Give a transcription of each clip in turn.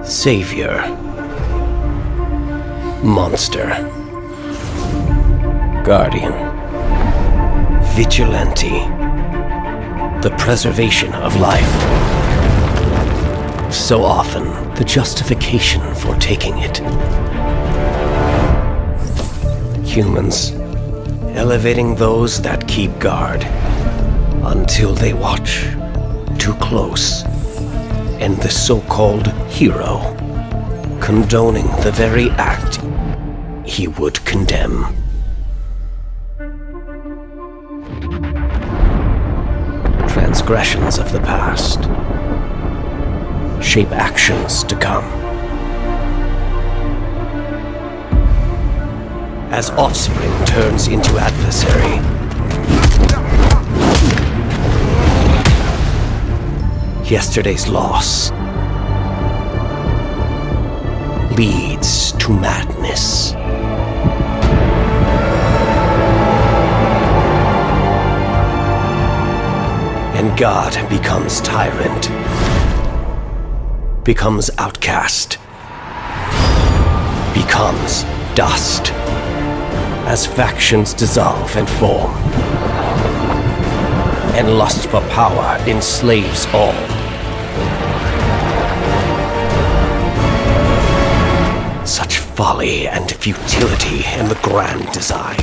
Savior. Monster. Guardian. Vigilante. The preservation of life. So often, the justification for taking it. Humans, elevating those that keep guard, until they watch too close, and the so-called hero, condoning the very act he would condemn. Transgressions of the past shape actions to come. As offspring turns into adversary, yesterday's loss leads to madness. And God becomes tyrant, becomes outcast, becomes dust, as factions dissolve and form, and lust for power enslaves all. Such folly and futility in the grand design.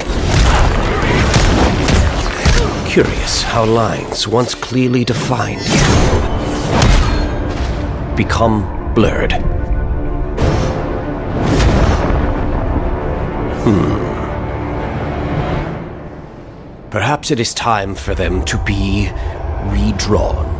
Curious how lines once clearly defined become blurred. Perhaps it is time for them to be redrawn.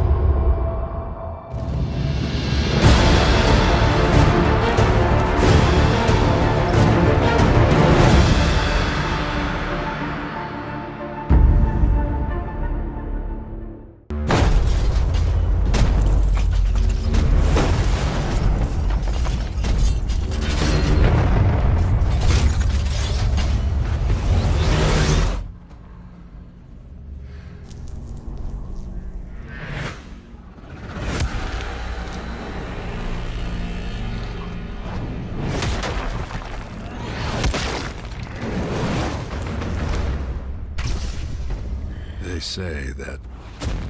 They say that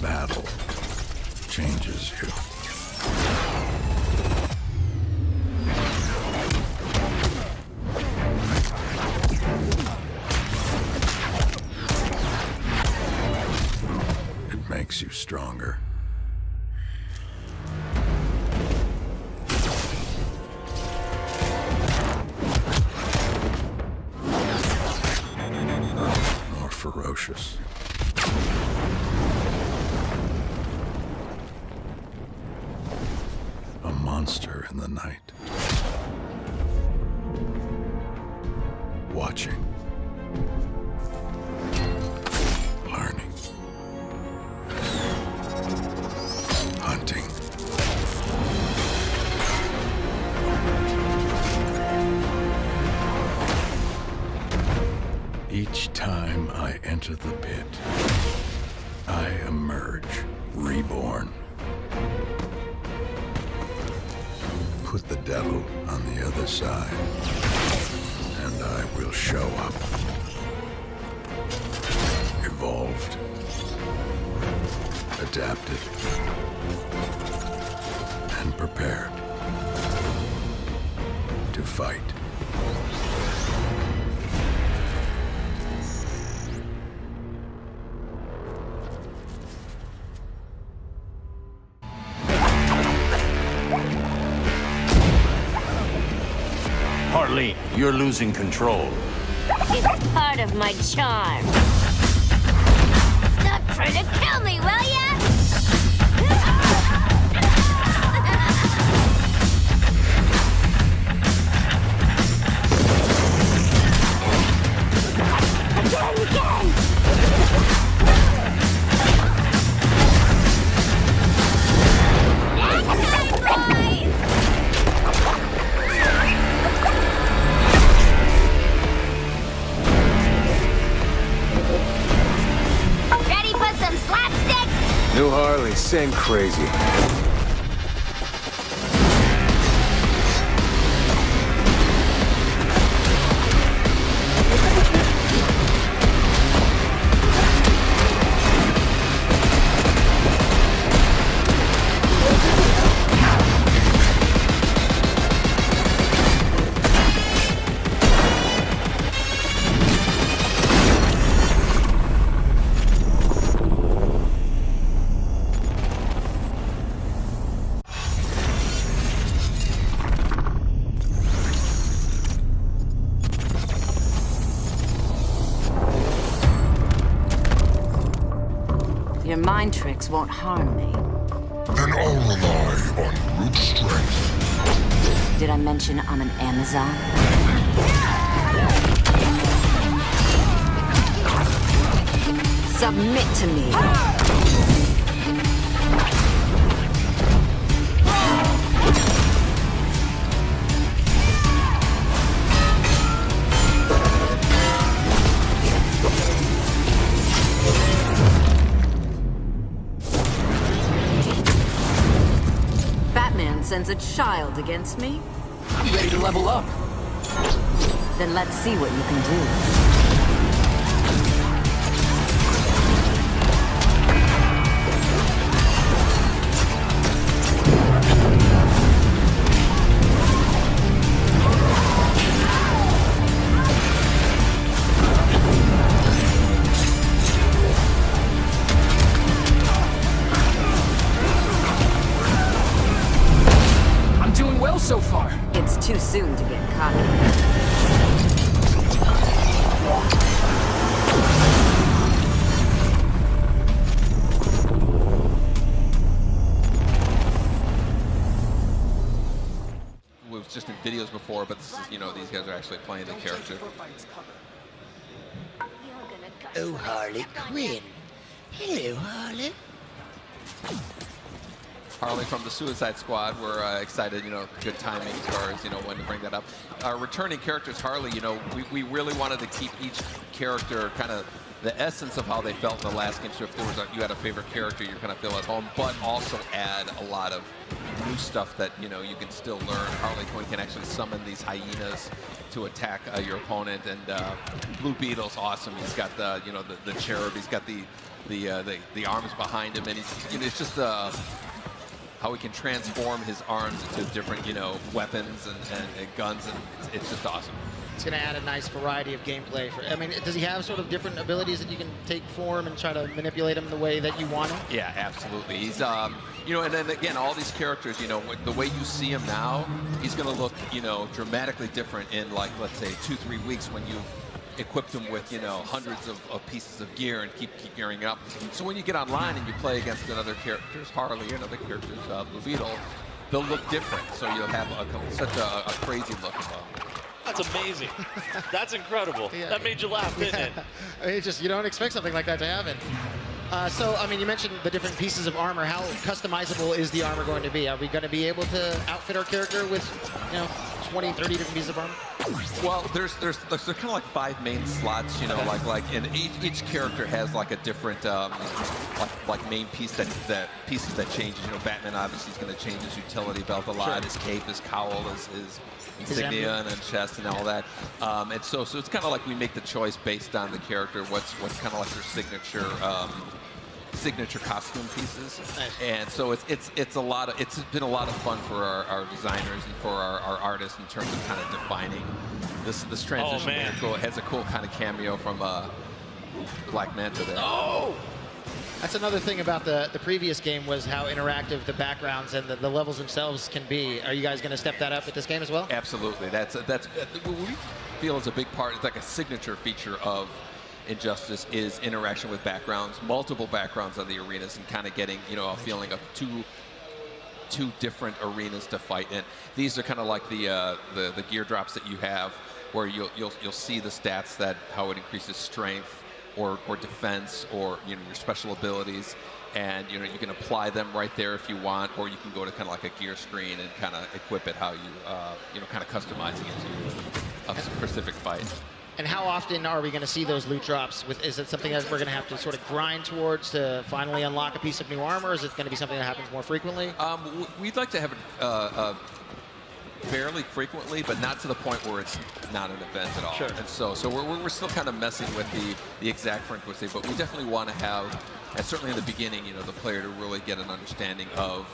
battle changes you. It makes you stronger. More ferocious. A monster in the night. Watching. Learning. Hunting. Each time I enter the pit, I emerge reborn. Put the devil on the other side, and I will show up. Evolved. Adapted. And prepared to fight. Harley, you're losing control. It's part of my charm. Stop trying to kill me, will ya? Again! Ready for some slapstick? New Harley, same crazy. mechanics won't harm me. Then I'll rely on brute strength. Did I mention I'm an Amazon? Submit to me. Batman sends a child against me? You ready to level up? Then let's see what you can do. I'm doing well so far. It's too soon to get cocky. It was just in videos before, but this is, you know, these guys are actually playing the character. Oh, Harley Quinn. Hello, Harley. Harley from the Suicide Squad. We're excited, you know, good timing as far as, you know, when to bring that up. Our returning characters, Harley, you know, we really wanted to keep each character kind of the essence of how they felt in the last game. So if there was you had a favorite character, you kind of feel at home, but also add a lot of new stuff that, you know, you can still learn. Harley Quinn can actually summon these hyenas to attack your opponent, and Blue Beetle's awesome. He's got the, you know, the cherub. He's got the arms behind him, and he's, you know, it's just how he can transform his arms into different, you know, weapons and guns, and it's just awesome. It's going to add a nice variety of gameplay. I mean, does he have sort of different abilities that you can take form and try to manipulate him the way that you want him? Yeah, absolutely. He's, you know, and then again, all these characters, you know, the way you see him now, he's going to look, you know, dramatically different in, like, let's say 2-3 weeks when you've equipped him with, you know, hundreds of pieces of gear and keep gearing up. So when you get online and you play against another characters, Harley and other characters, Blue Beetle, they'll look different. So you'll have such a crazy look about them. That's amazing. That's incredible. Yeah. That made you laugh, didn't it? It's just, you don't expect something like that to happen. So, I mean, you mentioned the different pieces of armor. How customizable is the armor going to be? Are we going to be able to outfit our character with, you know, 20, 30 different pieces of armor? Well, there's kind of like 5 main slots, you know, and each character has like a different like main piece that pieces that changes. You know, Batman obviously is going to change his utility belt a lot, Sure. his cape, his cowl, his insignia and chest and all that. And so it's kind of like we make the choice based on the character, what's kind of like their signature costume pieces. Nice. And so it's been a lot of fun for our designers and for our artists in terms of kind of defining this transition. Oh, man. It has a cool kind of cameo from Black Manta there. Oh! That's another thing about the previous game was how interactive the backgrounds and the levels themselves can be. Are you guys going to step that up with this game as well? Absolutely. That's what we feel is a big part. It's like a signature feature of Injustice is interaction with backgrounds, multiple backgrounds on the arenas, and kind of getting, you know, a feeling of two different arenas to fight in. These are kind of like the gear drops that you have, where you'll see the stats, that how it increases strength or defense, or, you know, your special abilities, and, you know, you can apply them right there if you want, or you can go to kind of like a gear screen and kind of equip it how you know, kind of customizing it to a specific fight. And how often are we going to see those loot drops? Is it something that we're going to have to sort of grind towards to finally unlock a piece of new armor? Or is it going to be something that happens more frequently? We'd like to have it fairly frequently, but not to the point where it's not an event at all. Sure. And so we're still kind of messing with the exact frequency, but we definitely want to have, and certainly in the beginning, you know, the player to really get an understanding of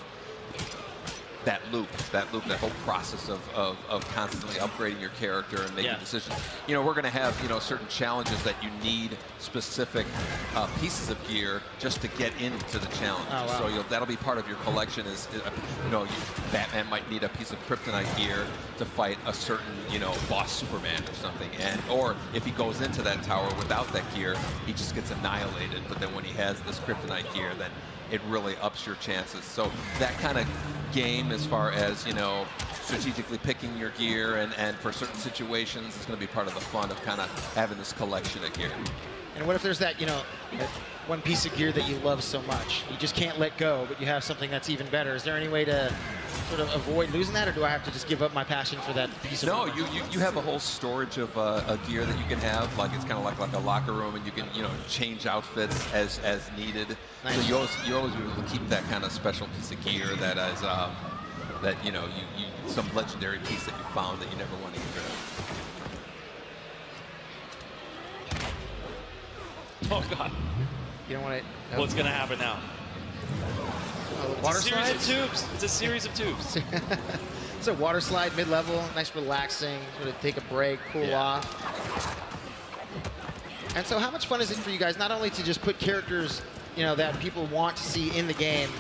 that loop, that whole process of constantly upgrading your character and making decisions. You know, we're going to have, you know, certain challenges that you need specific pieces of gear just to get into the challenge. Oh, wow. So that'll be part of your collection. You know, Batman might need a piece of kryptonite gear to fight a certain, you know, boss Superman or something, or if he goes into that tower without that gear, he just gets annihilated. But then when he has this kryptonite gear, then it really ups your chances. So that kind of game, as far as, you know, strategically picking your gear and for certain situations, is going to be part of the fun of kind of having this collection of gear. And what if there's that, you know, that one piece of gear that you love so much, you just can't let go, but you have something that's even better? Is there any way to sort of avoid losing that, or do I have to just give up my passion for that piece of No, you have a whole storage of a gear that you can have. Like, it's kind of like a locker room, and you can, you know, change outfits as needed. Nice. So you always be able to keep that kind of special piece of gear that is that, you know, you some legendary piece that you found that you never want to get rid of. Oh God. You don't want to. What's going to happen now? Water It's a series slides? of tubes. It's a series of tubes. It's a water slide mid-level, nice relaxing, sort of take a break, cool off. And so how much fun is it for you guys, not only to just put characters, you know, that people want to see in the game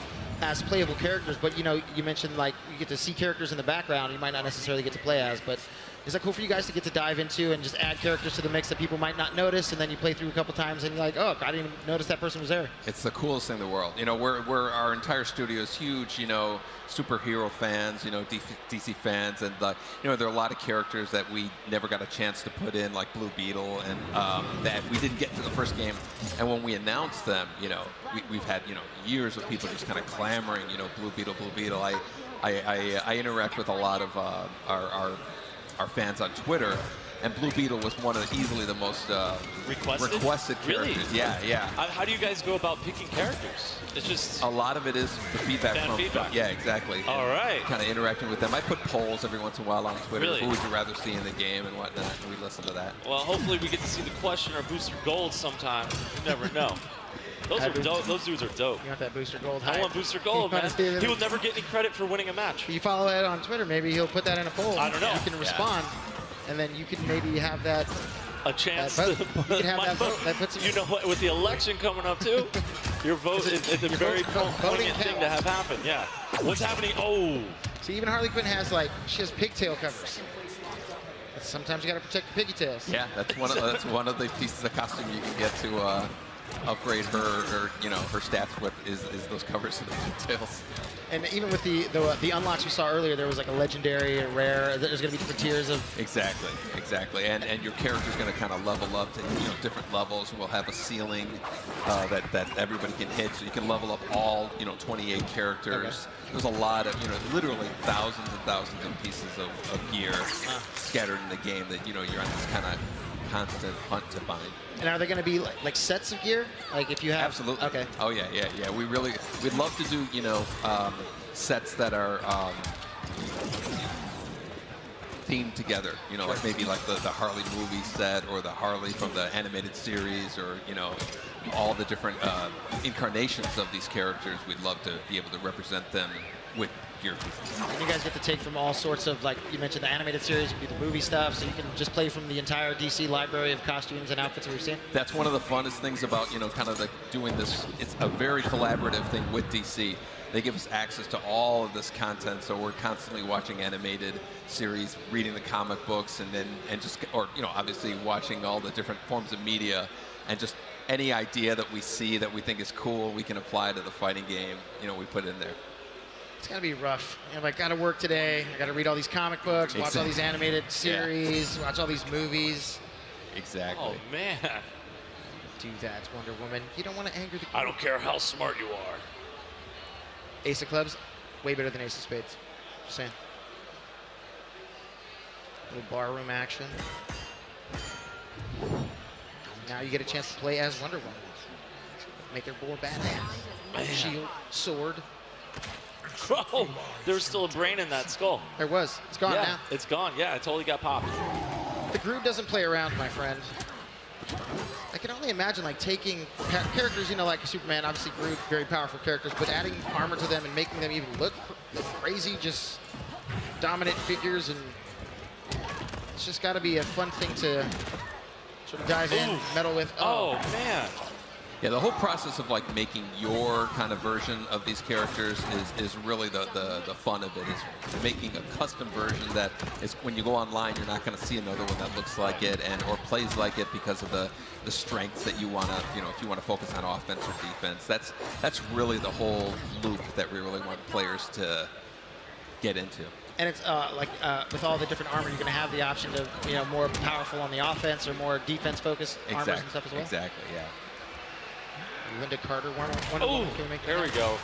as playable characters, but, you know, you mentioned, like, you get to see characters in the background you might not necessarily get to play as, but is that cool for you guys to get to dive into and just add characters to the mix that people might not notice, and then you play through a couple times and you're like, oh, I didn't even notice that person was there? It's the coolest thing in the world. You know, we're our entire studio is huge, you know, superhero fans, you know, DC fans, and you know, there are a lot of characters that we never got a chance to put in, like Blue Beetle, and that we didn't get to the first game. And when we announced them, you know, we've had, you know, years of people just kind of clamoring, you know, Blue Beetle, Blue Beetle. I interact with a lot of our fans on Twitter, and Blue Beetle was one of easily the most requested characters. Really? Yeah. How do you guys go about picking characters? It's just a lot of it is the feedback fan from feedback. Yeah, exactly. All right. Kind of interacting with them. I put polls every once in a while on Twitter. Really? Who would you rather see in the game and whatnot? And we listen to that. Well, hopefully we get to see the Question or Booster Gold sometime. You never know. Those are dope. Those dudes are dope. You want that Booster Gold I hype? want Booster Gold, man. He will never get any credit for winning a match. You follow it on Twitter, maybe he'll put that in a poll. I don't know. You can respond, and then you can maybe have that. A chance That to vote. You can have my that vote. That puts you know what, with the election coming up too, your vote is a your very voting poignant thing to have happen. Yeah. What's happening? Oh. See, even Harley Quinn has, like, she has pigtail covers. Sometimes you got to protect the piggy tails. Yeah, that's one of the pieces of costume you can get to upgrade her you know, her stats with is those covers and the details. And even with the unlocks we saw earlier, there was like a legendary, a rare. There's going to be different tiers of. Exactly. And your character's going to kind of level up to, you know, different levels. We'll have a ceiling that everybody can hit, so you can level up all, you know, 28 characters. Okay. There's a lot of, you know, literally thousands and thousands of pieces of gear scattered in the game that, you know, you're on this kind of constant hunt to find. And are they going to be like sets of gear? Like if you have. Absolutely. Okay. Oh yeah. We'd love to do, you know, sets that are themed together. You know, like maybe like the Harley movie set, or the Harley from the animated series, or, you know, all the different incarnations of these characters. We'd love to be able to represent them with gear pieces. And you guys get to take from all sorts of, like you mentioned, the animated series, you can do the movie stuff, so you can just play from the entire DC library of costumes and outfits that we've seen. That's one of the funnest things about, you know, kind of like doing this. It's a very collaborative thing with DC. They give us access to all of this content, so we're constantly watching animated series, reading the comic books, and just, or, you know, obviously watching all the different forms of media, and just any idea that we see that we think is cool, we can apply to the fighting game. You know, we put in there. It's gotta be rough. You know, like, gotta work today. I gotta read all these comic books, watch all these animated series, watch all these movies. Exactly. Oh man. Do that, Wonder Woman. You don't want to anger the. I don't care how smart you are. Ace of Clubs, way better than Ace of Spades. Just saying. Little barroom action. Now you get a chance to play as Wonder Woman. Make her more badass. Shield, sword. Oh, there's still a brain in that skull. There was. It's gone now. It's gone. Yeah, it totally got popped. The Groove doesn't play around, my friend. I can only imagine like taking characters, you know, like Superman, obviously very powerful characters, but adding armor to them and making them even look crazy, just dominant figures, and it's just got to be a fun thing to sort of dive in, meddle with. Oh man. Yeah, the whole process of like making your kind of version of these characters is really the fun of it, is making a custom version that is, when you go online, you're not going to see another one that looks like it and or plays like it because of the strengths that you want to, you know, if you want to focus on offense or defense. That's really the whole loop that we really want players to get into. And it's with all the different armor, you're going to have the option to, you know, more powerful on the offense or more defense-focused armors and stuff as well. Exactly, yeah. Linda Carter, one Oh, can we make there we go.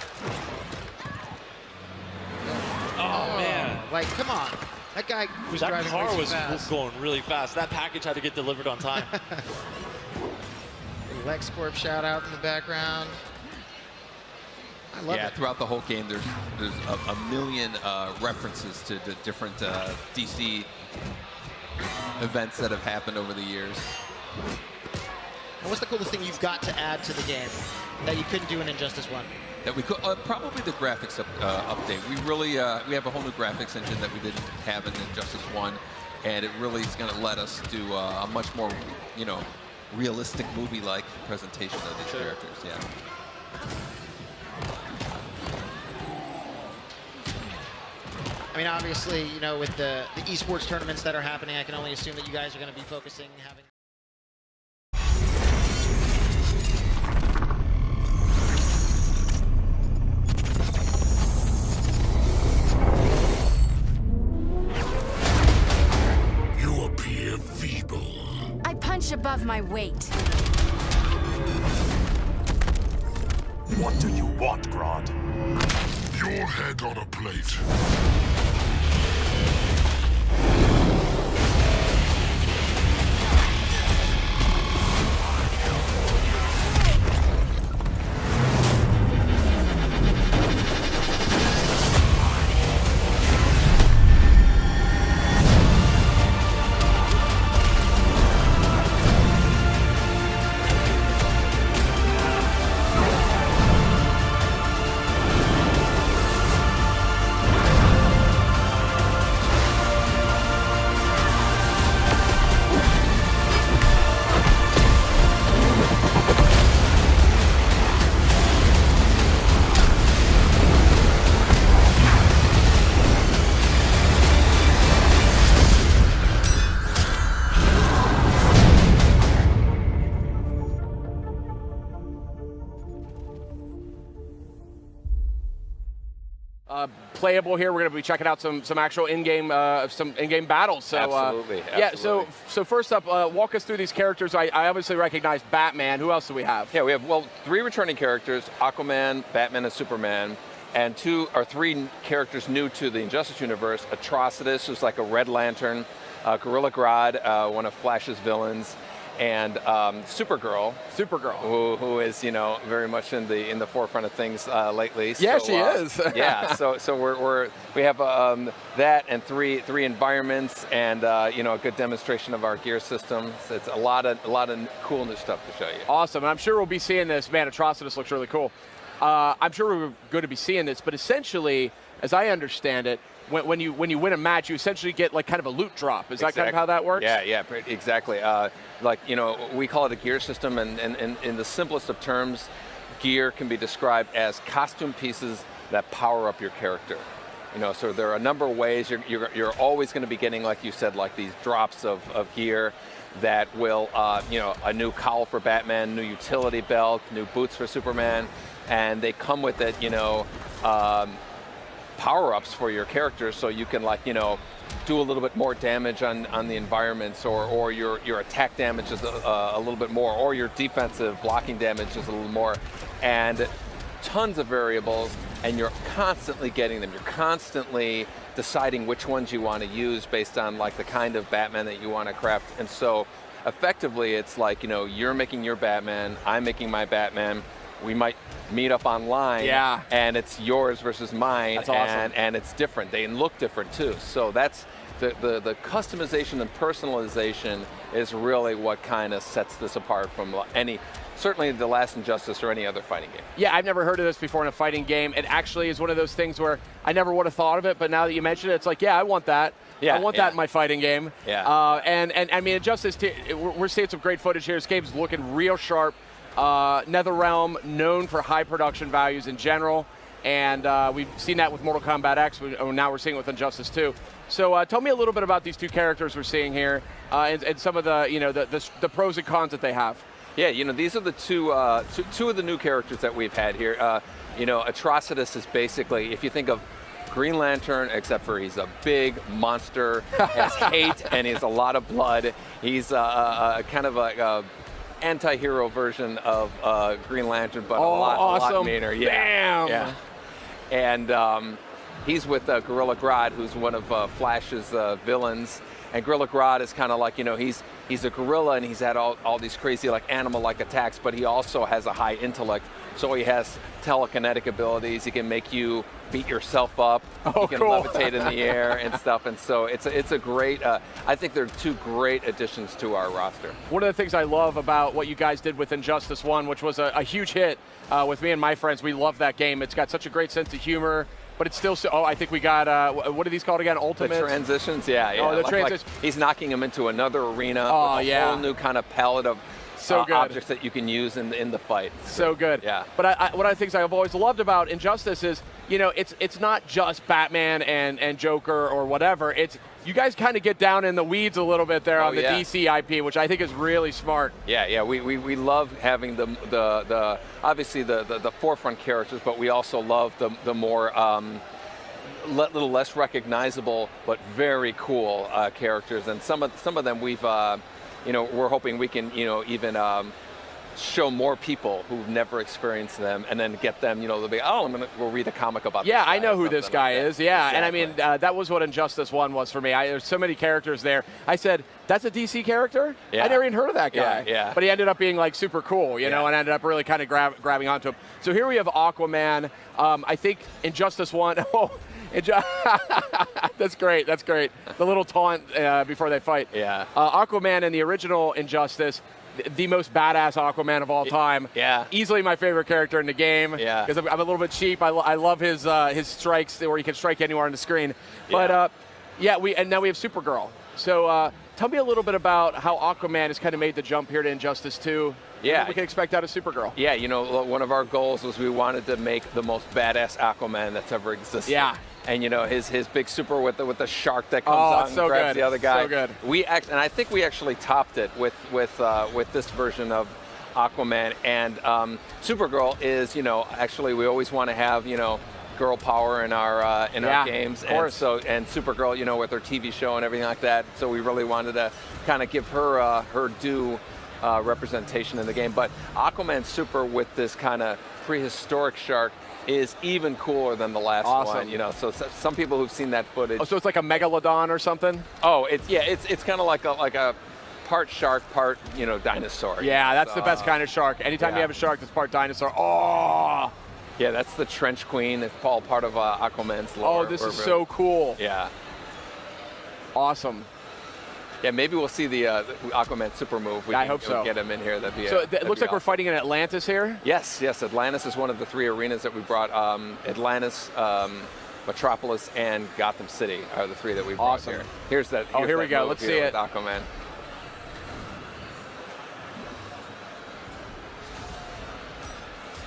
Oh, man. Like, come on. That guy was That driving car way too was fast. going really fast. That package had to get delivered on time. LexCorp shout out in the background. I love it. Throughout the whole game, there's a million references to the different DC events that have happened over the years. And what's the coolest thing you've got to add to the game that you couldn't do in Injustice 1? That we could probably the graphics update. We really we have a whole new graphics engine that we didn't have in Injustice 1, and it really is going to let us do a much more, you know, realistic movie-like presentation of these characters. Yeah. I mean, obviously, you know, with the esports tournaments that are happening, I can only assume that you guys are going to be focusing, having. You appear feeble. I punch above my weight. What do you want, Grodd? Your head on a plate. Playable here. We're going to be checking out some actual in-game battles. So Absolutely. yeah. So first up, walk us through these characters. I obviously recognize Batman. Who else do we have? Yeah, we have 3 returning characters: Aquaman, Batman, and Superman, and 2 or 3 characters new to the Injustice universe: Atrocitus, who's like a Red Lantern, Gorilla Grodd, one of Flash's villains, and Supergirl, who is, you know, very much in the forefront of things lately. Yeah, she is. Yeah, so we have that and three environments, and you know, a good demonstration of our gear system. So it's a lot of cool new stuff to show you. Awesome, and I'm sure we'll be seeing this. Man, Atrocitus looks really cool. I'm sure we're going to be seeing this, but essentially, as I understand it, when you win a match, you essentially get like kind of a loot drop. Is that kind of how that works? Yeah, exactly. Like, you know, we call it a gear system, and in the simplest of terms, gear can be described as costume pieces that power up your character. You know, so there are a number of ways. You're always going to be getting, like you said, like these drops of gear that will, you know, a new cowl for Batman, new utility belt, new boots for Superman, and they come with it, you know, power-ups for your characters, so you can, like, you know, do a little bit more damage on the environments, or your attack damage is a little bit more, or your defensive blocking damage is a little more, and tons of variables, and you're constantly getting them. You're constantly deciding which ones you want to use based on, like, the kind of Batman that you want to craft. And so effectively it's like, you know, you're making your Batman, I'm making my Batman. We might meet up online, and it's yours versus mine, That's awesome. and it's different. They look different too. So that's the customization and personalization is really what kind of sets this apart from certainly the last Injustice or any other fighting game. Yeah, I've never heard of this before in a fighting game. It actually is one of those things where I never would have thought of it, but now that you mention it, it's like, yeah, I want that. Yeah, I want that in my fighting game. Yeah. And I mean, Injustice, we're seeing some great footage here. This game's looking real sharp. NetherRealm, known for high production values in general, and we've seen that with Mortal Kombat X. Now we're seeing it with Injustice 2. So tell me a little bit about these two characters we're seeing here, and some of the the pros and cons that they have. Yeah, these are the two of the new characters that we've had here. Atrocitus is basically, if you think of Green Lantern, except for he's a big monster, has hate, and he has a lot of blood. He's kind of a anti-hero version of Green Lantern, but a lot meaner. Yeah. Bam! Yeah. And he's with Gorilla Grodd, who's one of Flash's villains. And Gorilla Grodd is kind of like, he's a gorilla, and he's had all these crazy animal-like attacks, but he also has a high intellect. So he has telekinetic abilities. He can make you beat yourself up. He can levitate in the air and stuff. And so it's a great, I think they're two great additions to our roster. One of the things I love about what you guys did with Injustice 1, which was a huge hit with me and my friends, we love that game. It's got such a great sense of humor. But it's still, I think we got, what are these called again? Ultimate? The transitions, yeah. Oh, the transitions. He's knocking him into another arena with a whole new kind of palette of objects that you can use in the fight. So good. Yeah. But one of the things I've always loved about Injustice is, it's not just Batman and Joker or whatever. It's you guys kind of get down in the weeds a little bit there on the DC IP, which I think is really smart. Yeah. We love having the obviously the forefront characters, but we also love the more little less recognizable but very cool characters, and some of them we've we're hoping we can even show more people who've never experienced them, and then get them, they'll be, we'll read a comic about Yeah, this guy I know who this guy is, yeah. Exactly. And I mean, that was what Injustice 1 was for me. There's so many characters there. I said, that's a DC character? Yeah. I never even heard of that guy. Yeah. But he ended up being super cool, and ended up really kind of grabbing onto him. So here we have Aquaman. I think Injustice 1, that's great. The little taunt before they fight. Yeah. Aquaman in the original Injustice, the most badass Aquaman of all time. Yeah. Easily my favorite character in the game. Yeah. Because I'm a little bit cheap. I love his strikes where he can strike anywhere on the screen. But and now we have Supergirl. So tell me a little bit about how Aquaman has kind of made the jump here to Injustice 2. Yeah. What we can expect out of Supergirl. Yeah, one of our goals was we wanted to make the most badass Aquaman that's ever existed. Yeah. And his big super with the shark that comes out and grabs the other guy. So good. And I think we actually topped it with this version of Aquaman. And Supergirl is actually we always want to have girl power in our games. Of course. And Supergirl with her TV show and everything like that. So we really wanted to kind of give her her due representation in the game. But Aquaman Super with this kind of prehistoric shark is even cooler than the last one. So some people who've seen that footage. Oh, so it's like a megalodon or something? Oh, it's kind of like a part shark, part dinosaur. Yeah, that's the best kind of shark. Anytime you have a shark that's part dinosaur, yeah, that's the Trench Queen. It's all part of Aquaman's lore. Oh, this is so cool. Yeah. Awesome. Yeah, maybe we'll see the Aquaman super move. I hope so. Get him in here. That'd be So it looks like we're fighting in Atlantis here? Yes. Atlantis is one of the 3 arenas that we brought. Atlantis, Metropolis, and Gotham City are the 3 that we brought here. Here's that. Here we go. Let's see it. With Aquaman.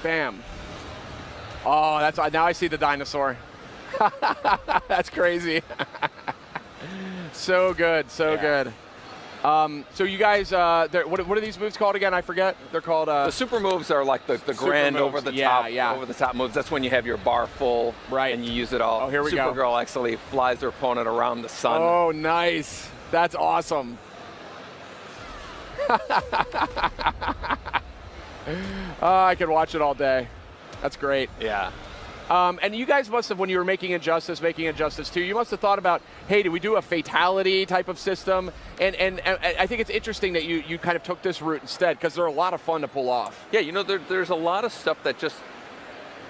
Bam. Oh, now I see the dinosaur. That's crazy. So good, good. So you guys, what are these moves called again? I forget. They're called. The super moves are like the grand moves. over the top moves. That's when you have your bar full, and you use it all. Oh, here we go. Supergirl actually flies her opponent around the sun. Oh, nice. That's awesome. I could watch it all day. That's great. Yeah. And you guys must have, when you were making Injustice 2, you must have thought about, hey, do we do a fatality type of system? And I think it's interesting that you kind of took this route instead, because they're a lot of fun to pull off. Yeah, there's a lot of stuff that just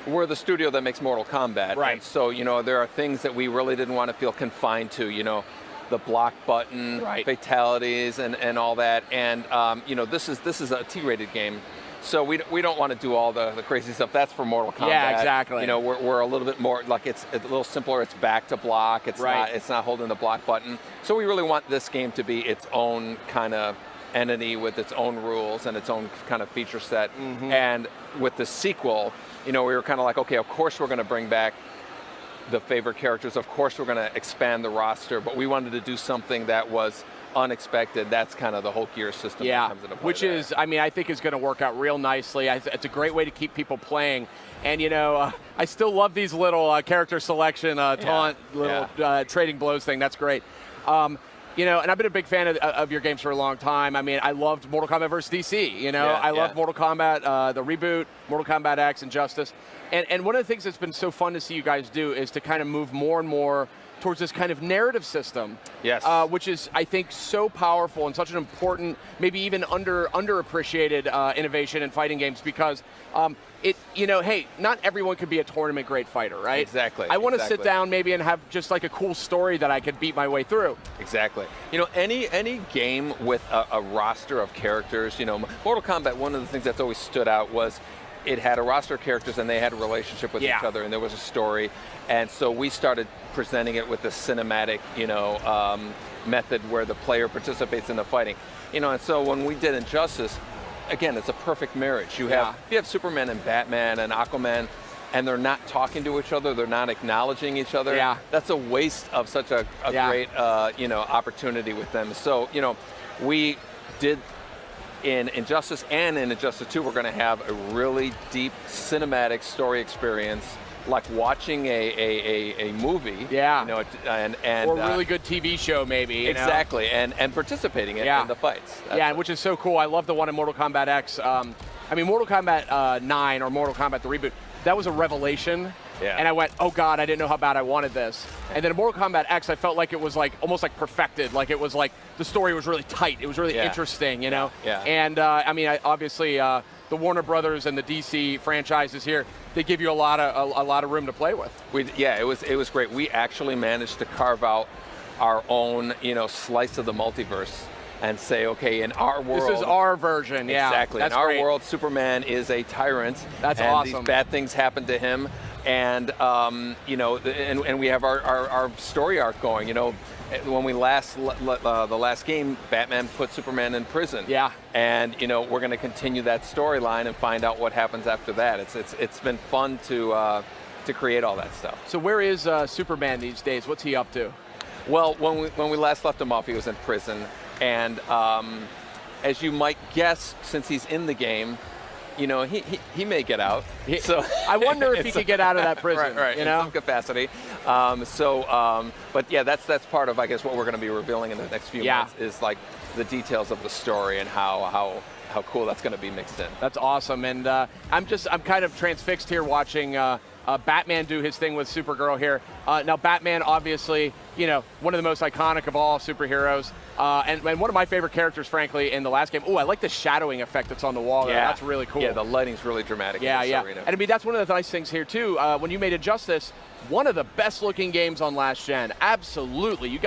we're the studio that makes Mortal Kombat. Right. And so, you know, there are things that we really didn't want to feel confined to, you know, the block button, fatalities, and all that. And, you know, this is a T-rated game. So we don't want to do all the crazy stuff. That's for Mortal Kombat. Yeah, exactly. You know, we're a little bit more, like it's a little simpler. It's back to block. It's not holding the block button. So we really want this game to be its own kind of entity with its own rules and its own kind of feature set. And with the sequel, you know, we were kind of like, okay, of course we're going to bring back the favorite characters. Of course we're going to expand the roster, but we wanted to do something that was unexpected. That's kind of the whole gear system that comes into play. Which is, I mean, I think is going to work out real nicely. It's a great way to keep people playing. And, you know, I still love these little character selection, taunt, little trading blows thing. That's great. You know, and I've been a big fan of your games for a long time. I mean, I loved Mortal Kombat vs. DC, you know. I love Mortal Kombat, the reboot, Mortal Kombat X, Injustice. And one of the things that's been so fun to see you guys do is to kind of move more and more towards this kind of narrative system, which is, I think, so powerful and such an important, maybe even underappreciated innovation in fighting games, because you know, hey, not everyone could be a tournament great fighter, right? Exactly. I want to sit down maybe and have just like a cool story that I could beat my way through. Exactly. You know, any game with a roster of characters, you know, Mortal Kombat, one of the things that's always stood out was it had a roster of characters and they had a relationship with each other, and there was a story. And so we started presenting it with the cinematic, you know, method where the player participates in the fighting. You know, and so when we did Injustice, again, it's a perfect marriage. You have Superman and Batman and Aquaman, and they're not talking to each other, they're not acknowledging each other. That's a waste of such a great, you know, opportunity with them. So, you know, we did in Injustice and in Injustice 2, we're going to have a really deep cinematic story experience, like watching a movie. You know, and or a really good TV show, maybe. You exactly, know? and participating in the fights. Which is so cool. I love the one in Mortal Kombat X. I mean, Mortal Kombat 9 or Mortal Kombat the reboot, that was a revelation. And I went, oh God, I didn't know how bad I wanted this. And then in Mortal Kombat X, I felt like it was like almost like perfected. Like it was like the story was really tight. It was really interesting, you know? And I mean, obviously, the Warner Brothers and the DC franchises here, they give you a lot of room to play with. It was great. We actually managed to carve out our own, you know, slice of the multiverse and say, okay, in our world, this is our version. Exactly. That's in our great. world, Superman is a tyrant. That's and awesome. These bad things happen to him, and you know, and we have our story arc going. You know, when we the last game, Batman put Superman in prison. And you know, we're going to continue that storyline and find out what happens after that. It's been fun to create all that stuff. So where is Superman these days? What's he up to? Well, when we last left him off, he was in prison, and as you might guess, since he's in the game, you know, he may get out. So I wonder if he could get out of that prison, right, you know, in some capacity. But yeah, that's part of, I guess, what we're going to be revealing in the next few months is like the details of the story and how cool that's going to be mixed in. That's awesome, and I'm kind of transfixed here watching Batman do his thing with Supergirl here. Now, Batman, obviously, you know, one of the most iconic of all superheroes, and one of my favorite characters, frankly, in the last game. Oh, I like the shadowing effect that's on the wall there. That's really cool. Yeah, the lighting's really dramatic in this arena. And I mean, that's one of the nice things here, too. When you made Injustice, one of the best-looking games on last gen. Absolutely.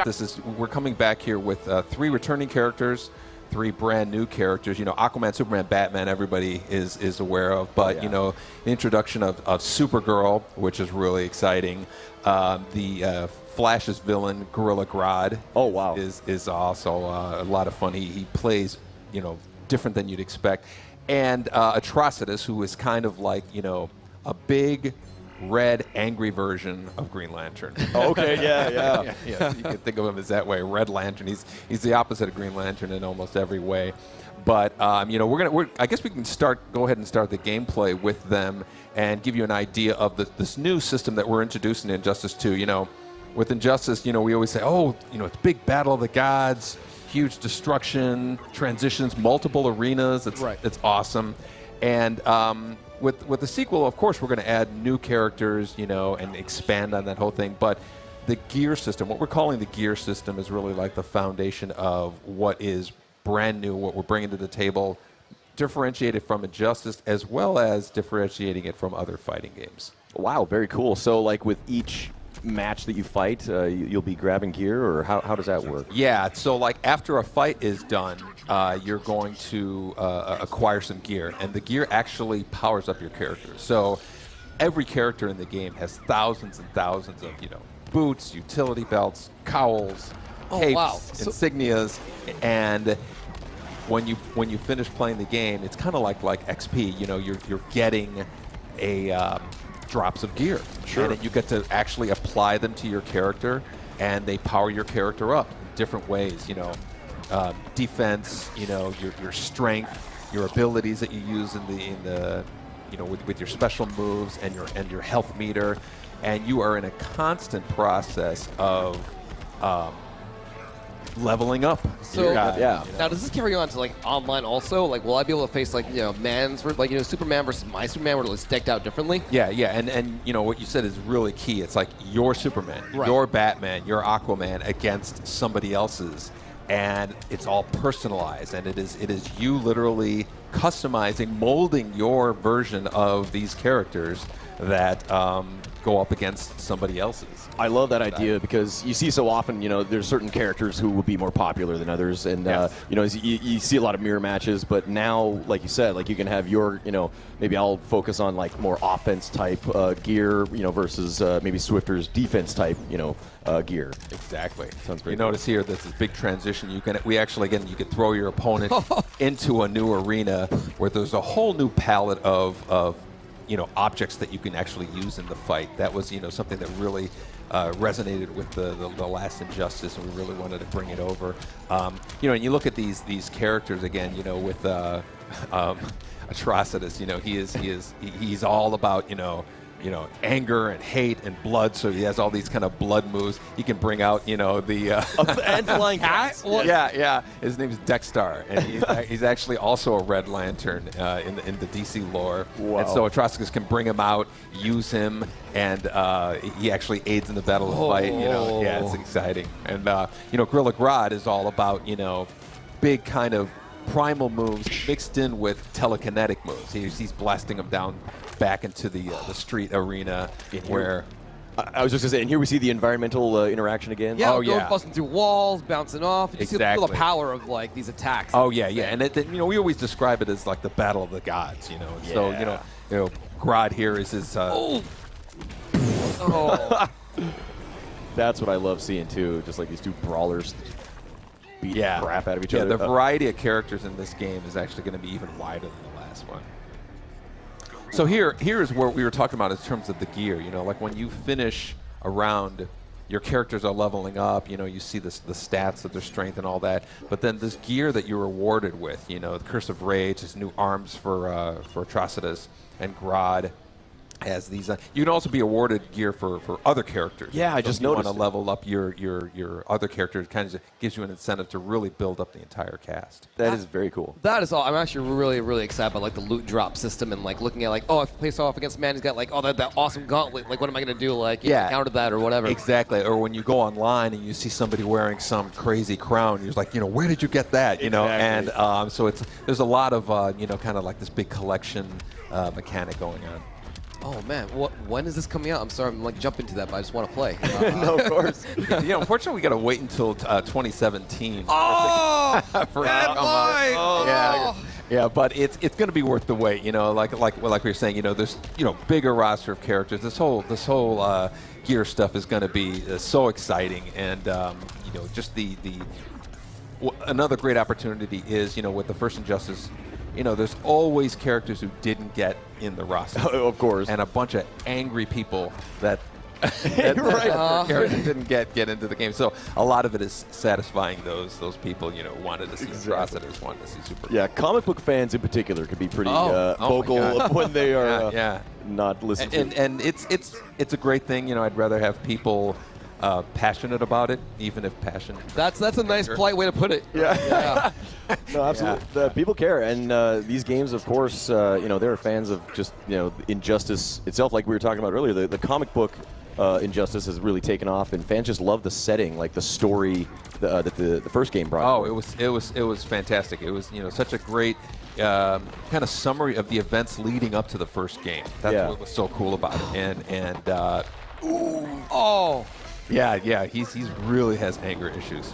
We're coming back here with 3 returning characters, 3 brand new characters. You know, Aquaman, Superman, Batman, everybody is aware of. But, you know, the introduction of Supergirl, which is really exciting. The Flash's villain, Gorilla Grodd. Oh, wow. Is also a lot of fun. He plays, you know, different than you'd expect. And Atrocitus, who is kind of like, you know, a big, red, angry version of Green Lantern. Oh, okay, yeah, you can think of him as that way. Red Lantern. He's the opposite of Green Lantern in almost every way. But you know, I guess we can go ahead and start the gameplay with them and give you an idea of this new system that we're introducing in Injustice 2. You know, with Injustice, you know, we always say, oh, you know, it's big battle of the gods, huge destruction, transitions, multiple arenas. It's awesome. And with the sequel, of course, we're going to add new characters, you know, and expand on that whole thing. But the gear system, what we're calling the gear system, is really like the foundation of what is brand new, what we're bringing to the table differentiate it from Injustice as well as differentiating it from other fighting games. Wow, very cool. So like with each match that you fight, you'll be grabbing gear, or how does that work? Yeah, so like after a fight is done, you're going to acquire some gear, and the gear actually powers up your character. So every character in the game has thousands and thousands of, boots, utility belts, cowls, capes, insignias, and when you finish playing the game, it's kind of like XP. You're getting a drops of gear, and then you get to actually apply them to your character, and they power your character up in different ways. Defense, your strength, your abilities that you use in the with your special moves and your health meter, and you are in a constant process of leveling up. So now does this carry on to like online also? Like, will I be able to face like Superman versus my Superman, where it's decked out differently? Yeah, and what you said is really key. It's like your Superman, your Batman, your Aquaman against somebody else's, and it's all personalized, and it is you literally customizing, molding your version of these characters that go up against somebody else's. I love that idea because you see so often, there's certain characters who will be more popular than others, and you see a lot of mirror matches. But now, like you said, like you can have your, maybe I'll focus on like more offense type gear, versus maybe Swifter's defense type, gear. Exactly. Sounds great. You notice here there's this big transition. You can throw your opponent into a new arena where there's a whole new palette of objects that you can actually use in the fight. That was something that really resonated with the last Injustice, and we really wanted to bring it over. And you look at these characters again, with Atrocitus. He's all about anger and hate and blood. So he has all these kind of blood moves. He can bring out the and flying cats. Yeah. His name is Dexter, and he's actually also a Red Lantern in the DC lore. Wow. And so Atrocitus can bring him out, use him, and he actually aids in the battle of fight. Yeah, it's exciting. And Gorilla Grodd is all about big kind of primal moves mixed in with telekinetic moves. He's blasting them down back into the street arena where. I was just going to say, and here we see the environmental interaction again. Yeah, busting through walls, bouncing off. You Exactly. feel the power of like these attacks. Oh yeah, and we always describe it as like the battle of the gods, So Grodd here is his. That's what I love seeing too. Just like these two brawlers beat the crap out of each other. Yeah, the variety of characters in this game is actually going to be even wider than the last one. So here is what we were talking about in terms of the gear. Like when you finish a round, your characters are leveling up. You see the stats of their strength and all that. But then this gear that you're rewarded with, the Curse of Rage, his new arms for Atrocitus, and Grodd has these. You can also be awarded gear for other characters. Yeah, I just noticed. You want to level up your other characters. It kind of gives you an incentive to really build up the entire cast. That is very cool. That is all. I'm actually really, really excited about like the loot drop system and like looking at like, if I face off against a man, he's got like, that awesome gauntlet. Like, what am I gonna do? Like, counter that or whatever. Exactly. Or when you go online and you see somebody wearing some crazy crown, you're like, where did you get that? Exactly. And so there's a lot of kind of like this big collection mechanic going on. Oh man, when is this coming out? I'm sorry, I'm like jumping to that, but I just want to play. No, of course. Unfortunately, we got to wait until 2017. Oh, for it to come out. Yeah, but it's going to be worth the wait. Like we were saying, there's bigger roster of characters. This whole gear stuff is going to be so exciting, and just another great opportunity is with the first Injustice. There's always characters who didn't get in the roster. Of course. And a bunch of angry people that characters didn't get into the game. So a lot of it is satisfying those people, wanted to see Atrocitus, wanted to see Super. Yeah, comic book fans in particular could be pretty vocal when they are not listening to. And it's a great thing. I'd rather have people passionate about it, even if passion. That's a nice polite way to put it. Yeah. No, absolutely. People care, and these games, of course, they're fans of just Injustice itself, like we were talking about earlier. The comic book Injustice has really taken off, and fans just love the setting, like the story that the first game brought. Oh, it was fantastic. It was such a great kind of summary of the events leading up to the first game. That's what was so cool about it. Yeah, he's really has anger issues.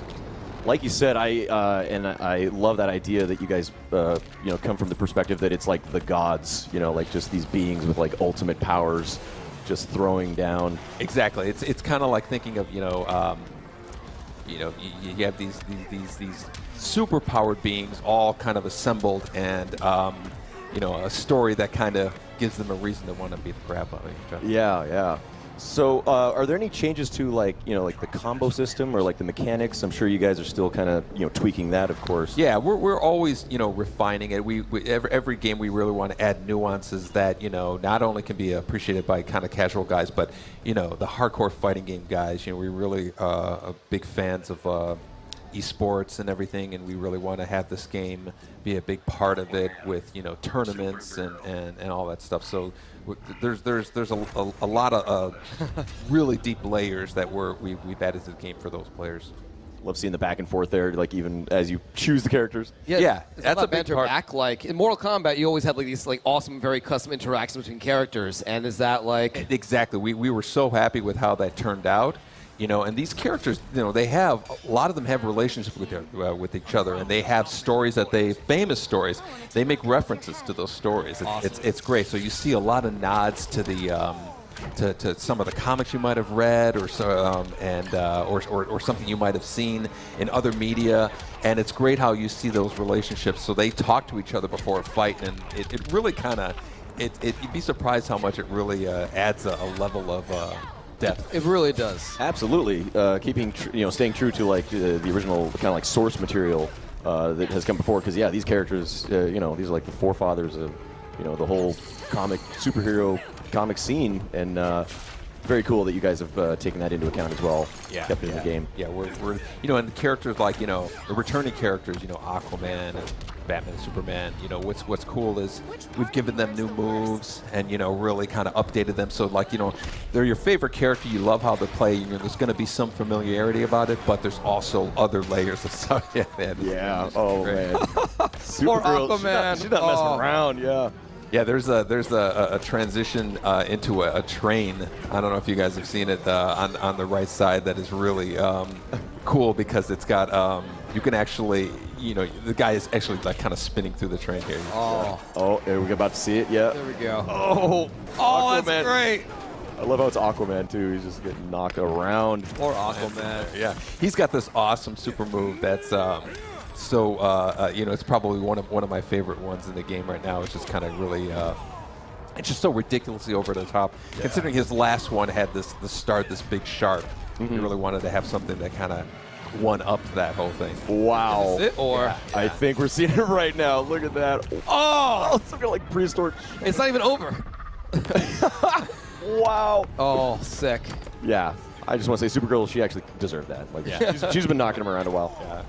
Like you said, I love that idea that you guys come from the perspective that it's like the gods, like just these beings with like ultimate powers, just throwing down. Exactly. It's kind of like thinking of you have these super powered beings all kind of assembled, and a story that kind of gives them a reason to want to beat the crap out of each other. Yeah. So, are there any changes to like the combo system or like the mechanics? I'm sure you guys are still kind of tweaking that, of course. Yeah, we're always refining it. Every game we really want to add nuances that not only can be appreciated by kind of casual guys, but the hardcore fighting game guys. We really are big fans of esports and everything, and we really want to have this game be a big part of it with tournaments and all that stuff. So there's a lot of really deep layers that we've added to the game for those players. Love seeing the back and forth there, like even as you choose the characters. Yeah, that's a big part. Back, like in Mortal Kombat, you always have like these like awesome, very custom interactions between characters, and is that like exactly? We were so happy with how that turned out. And these characters, they have a lot of them have relationships with each other, and they have stories famous stories. They make references to those stories. It's great. So you see a lot of nods to the to some of the comics you might have read, or or something you might have seen in other media. And it's great how you see those relationships. So they talk to each other before a fight, and it really kind of you'd be surprised how much it really adds a level of depth. It really does. Absolutely, staying true to like the original kind of like source material that has come before. Because these characters, these are like the forefathers of the whole superhero comic scene, and very cool that you guys have taken that into account as well. Yeah, kept it in the game. Yeah, we're and the characters like the returning characters, Aquaman and Batman and Superman. What's cool is we've given them new moves and really kind of updated them. So like they're your favorite character. You love how they play. There's going to be some familiarity about it, but there's also other layers of stuff. Yeah. Oh man. Poor Aquaman. She's not messing around. Yeah. Yeah, there's a transition into a train. I don't know if you guys have seen it on the right side. That is really cool because it's got you can actually the guy is actually like kind of spinning through the train here. We're about to see it. Yeah. There we go. Oh, that's great. I love how it's Aquaman too. He's just getting knocked around. Poor Aquaman. Yeah, he's got this awesome super move that's it's probably one of my favorite ones in the game right now. It's just kind of really it's just so ridiculously over the top. Yeah. Considering his last one had this big sharp. He really wanted to have something that kind of one up that whole thing. Wow. Is this it, or I think we're seeing it right now. Look at that. Oh, it's looking like prehistoric. It's not even over. Wow. Oh, sick. Yeah. I just want to say, Supergirl, she actually deserved that. Like, she's been knocking him around a while. Yeah.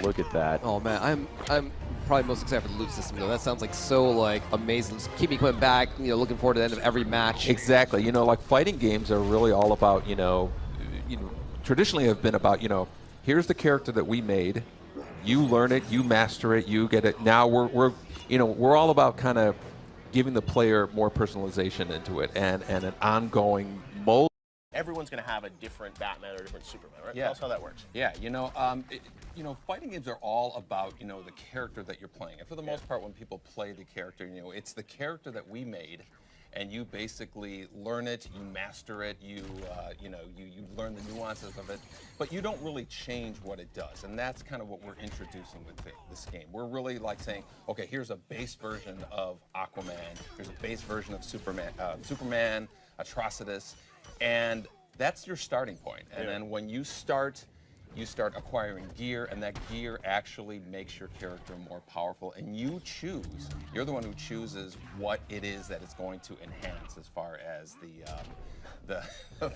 Look at that. Oh man, I'm probably most excited for the loot system though. That sounds like so like amazing. Just keep me coming back. Looking forward to the end of every match. Exactly. Like fighting games are really all about traditionally have been about here's the character that we made. You learn it, you master it, you get it. Now we're all about kind of giving the player more personalization into it and an ongoing mold. Everyone's going to have a different Batman or a different Superman, right? Yeah. Tell us how that works. Yeah, fighting games are all about, the character that you're playing. And for the most part, when people play the character, it's the character that we made, and you basically learn it, you master it, you learn the nuances of it, but you don't really change what it does. And that's kind of what we're introducing with this game. We're really like saying, okay, here's a base version of Aquaman, here's a base version of Superman, Atrocitus, and that's your starting point. And then when you start acquiring gear, and that gear actually makes your character more powerful, and you're the one who chooses what it is that it's going to enhance as far as the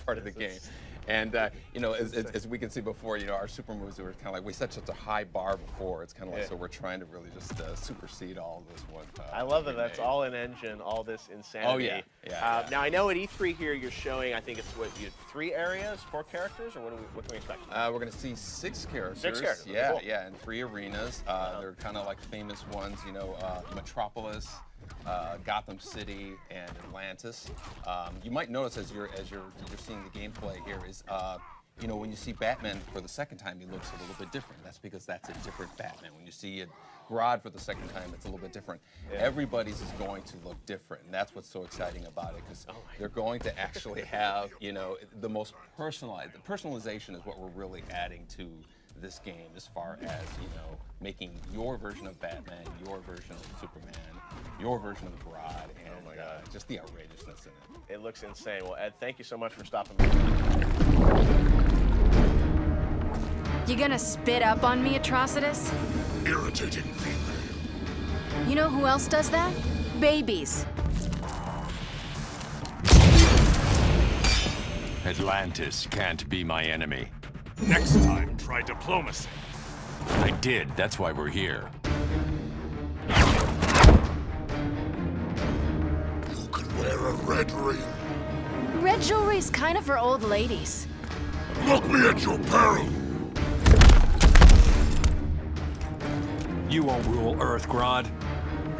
part of the game. And you know, as we can see before, you know, our super moves were kind of like we set such a high bar before. It's kind of like so we're trying to really just supersede all of this one. I love that that's all in engine, all this insanity. Oh yeah. Now I know at E3 here you're showing, I think it's what you 3 areas, 4 characters, or what can we expect? We're going to see 6 characters. 6 characters. Yeah, Cool. yeah, and 3 arenas. They're kind of like famous ones, you know, Metropolis, Gotham City, and Atlantis. You might notice as you're seeing the gameplay here is, you know, when you see Batman for the second time, he looks a little bit different. That's because that's a different Batman. When you see Grodd for the second time, it's a little bit different. Yeah. Everybody's is going to look different, and that's what's so exciting about it, because they're going to actually have, you know, the most personalized. The personalization is what we're really adding to this game, as far as, you know, making your version of Batman, your version of Superman, your version of Grodd, and just the outrageousness in it. It looks insane. Well, Ed, thank you so much for stopping by. You gonna spit up on me, Atrocitus? Irritating female. You know who else does that? Babies. Atlantis can't be my enemy. Next time, try diplomacy. I did. That's why we're here. You could wear a red ring. Red jewelry's kind of for old ladies. Look me at your peril. You won't rule Earth, Grodd.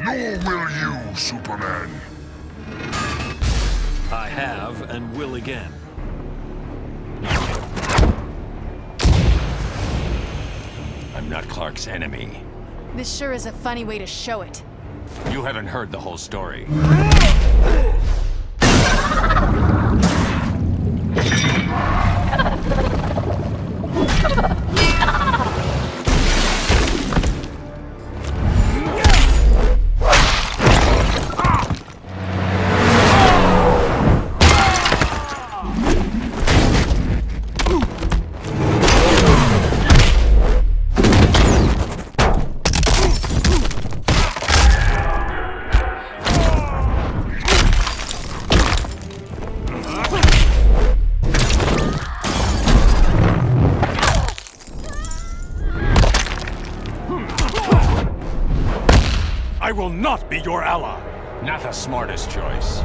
Nor will you, Superman. I have and will again. I'm not Clark's enemy. This sure is a funny way to show it. You haven't heard the whole story. I will not be your ally. Not the smartest choice.